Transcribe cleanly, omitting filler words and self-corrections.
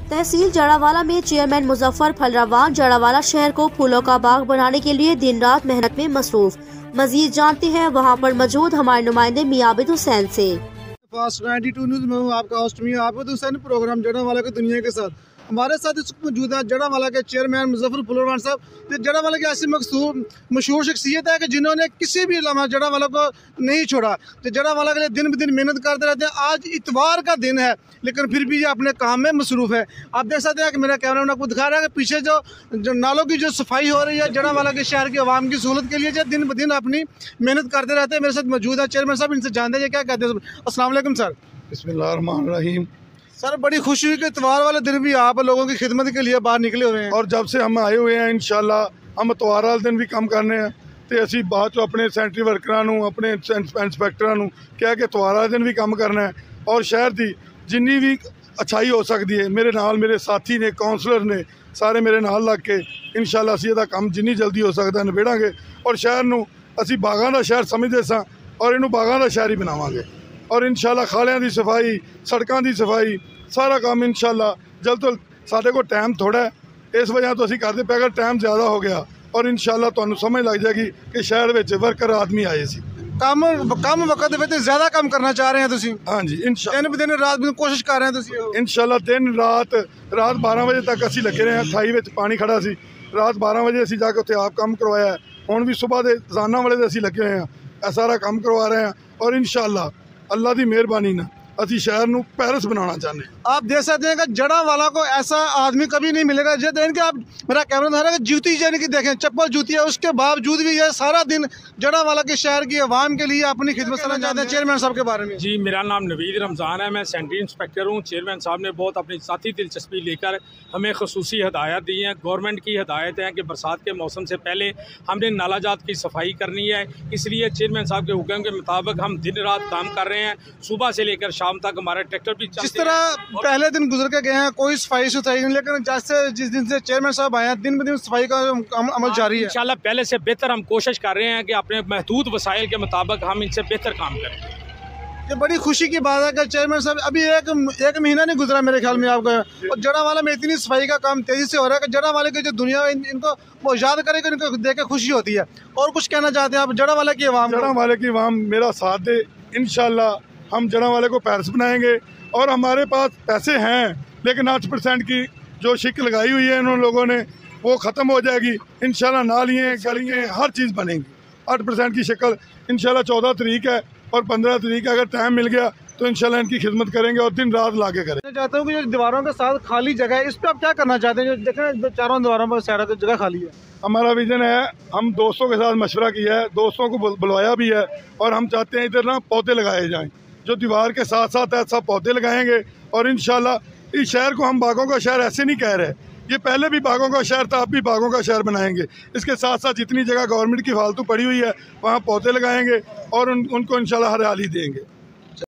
तहसील जड़ावाला में चेयरमैन मुजफ्फर फलरावान जड़ावाला शहर को फूलों का बाग बनाने के लिए दिन रात मेहनत में मसरूफ। मजीद जानते हैं वहां पर मौजूद हमारे नुमाइंदे मियां आबिद हुसैन से। फास्ट 92 न्यूज़ में हूँ आपका होस्ट मियां आबिद हुसैन। प्रोग्राम जड़ावाला की दुनिया के साथ हमारे साथ इस वक्त मौजूद है जड़ावाला के चेयरमैन मुजफ्फर फलरावान साहब। तो जड़ावाला की ऐसी मशहूर शख्सियत है कि जिन्होंने किसी भी लम्हा जड़ावाला को नहीं छोड़ा। तो जड़ावाला के लिए दिन ब दिन मेहनत करते रहते हैं। आज इतवार का दिन है लेकिन फिर भी ये अपने काम में मसरूफ़ है। आप देख सकते हैं कि मेरा कैमरा आपको दिखा रहा है कि पीछे जो नालों की जो सफाई हो रही है जड़ावाला के शहर की आवाम की सहूलत के लिए जो दिन ब दिन अपनी मेहनत करते रहते हैं। मेरे साथ मौजूद है चेयरमैन साहब, इनसे जानते हैं क्या कहते हैं। अस्सलाम वालेकुम सर। बिस्मिल्लाहिर्रहमानिर्रहीम। सर बड़ी खुशी हुई कि इतवार वाले दिन भी आप लोगों की खिदमत के लिए बाहर निकले हुए हैं। और जब से हम आए हुए हैं इंशाल्लाह हम इतवार वाले दिन भी काम करने हैं तो असी बाद चो अपने सेंट्री वर्करां अपने इंस्पैक्टरां कह के इतवार वाले दिन भी काम करना है। और शहर की जिन्नी भी अच्छाई हो सकती है मेरे नाल मेरे साथी ने काउंसलर ने सारे मेरे नाल लग के इंशाल्लाह असी इहदा काम जिन्नी जल्दी हो सकता निबेड़ांगे और शहर नूं असी बागां दा शहर समझदे सां और इनू बागां दा शहर ही बनावांगे। और इंशाल्लाह खालियां की सफाई सड़कों की सफाई सारा काम इंशाल्लाह जल्द तो साढ़े को टाइम थोड़ा है इस वजह तो असी करते पे। अगर टाइम ज़्यादा हो गया और इंशाल्लाह तुहानू समझ लग जाएगी कि शहर में वर्कर आदमी आए सी कम वक्त में ज़्यादा काम करना चाह रहे हैं तुसी। हाँ जी दिन दिन रात भी कोशिश कर रहे हैं तुसी। इंशाल्लाह दिन रात 12 बजे तक असी लगे रहे हैं। 28 में पानी खड़ा सी रात 12 बजे असी जाके उत्थे आप काम करवाया है। हुण भी सुबह के रोजाना वाले असी लगे हुए हैं यह सारा काम करवा रहे हैं। और इंशाल्लाह अल्लाह की मेहरबानी ना असी शहर नूं पेरिस बनाना चाहते हैं। आप देख सकते हैं कि जड़ावाला को ऐसा आदमी कभी नहीं मिलेगा जो कि आप मेरा कैमरा दिखा रहा है कि जूती यानी कि देखें चप्पल जूती है उसके बावजूद भी ये सारा दिन जड़ावाला के शहर की आवाम के लिए अपनी खिदमत करना चाहते हैं। चेयरमैन साहब के बारे में जी, मेरा नाम नवीद रमज़ान है, मैं सेंट्री इंस्पेक्टर हूँ। चेयरमैन साहब ने बहुत अपनी साथी दिलचस्पी लेकर हमें खसूसी हदायत दी हैं। गवर्नमेंट की हदायत है कि बरसात के मौसम से पहले हमने नालाजात की सफाई करनी है। इसलिए चेयरमैन साहब के हुक्म के मुताबिक हम दिन रात काम कर रहे हैं। सुबह से लेकर शाम तक हमारे ट्रैक्टर भी जिस तरह पहले दिन गुजर के गए हैं कोई सफाई सुथराई नहीं, लेकिन जैसे जिस दिन से चेयरमैन साहब आए हैं दिन ब दिन सफाई का अमल जारी है। इंशाल्लाह पहले से बेहतर हम कोशिश कर रहे हैं कि अपने महदूद वसाइल के मुताबिक हम इनसे बेहतर काम करें। ये बड़ी खुशी की बात है कि चेयरमैन साहब अभी एक महीना नहीं गुजरा मेरे ख्याल में आपका और जड़ावाला में इतनी सफाई का काम तेज़ी से हो रहा है कि जड़ावाले की जो दुनिया इनको वो याद करे कि इनको देख के खुशी होती है। और कुछ कहना चाहते हैं आप जड़ावाला की आवाम? जड़ावाले की आवाम मेरा साथ दे, इंशाल्लाह हम जड़ावाले को पेरिस बनाएंगे। और हमारे पास पैसे हैं लेकिन 8% की जो शिक लगाई हुई है इन लोगों ने वो ख़त्म हो जाएगी इंशाल्लाह। नालियाँ गलियाँ हर चीज़ बनेंगी। 8% की शक्ल इंशाल्लाह 14 तारीख है और 15 तारीख अगर टाइम मिल गया तो इंशाल्लाह इनकी खिदमत करेंगे और दिन रात लाके करेंगे। मैं चाहता हूँ कि जो दीवारों के साथ खाली जगह है इस पर आप क्या करना चाहते हैं? जो देखें चारों दीवारों पर सारा जगह खाली है। हमारा विजन है, हम दोस्तों के साथ मशवरा किया है, दोस्तों को बुलवाया भी है और हम चाहते हैं इधर ना पौधे लगाए जाएँ। जो दीवार के साथ साथ ऐसा पौधे लगाएंगे और इंशाल्लाह इस शहर को हम बागों का शहर ऐसे नहीं कह रहे, ये पहले भी बागों का शहर था, अब भी बागों का शहर बनाएंगे। इसके साथ साथ जितनी जगह गवर्नमेंट की फालतू पड़ी हुई है वहाँ पौधे लगाएंगे और उनको इंशाल्लाह हरियाली देंगे।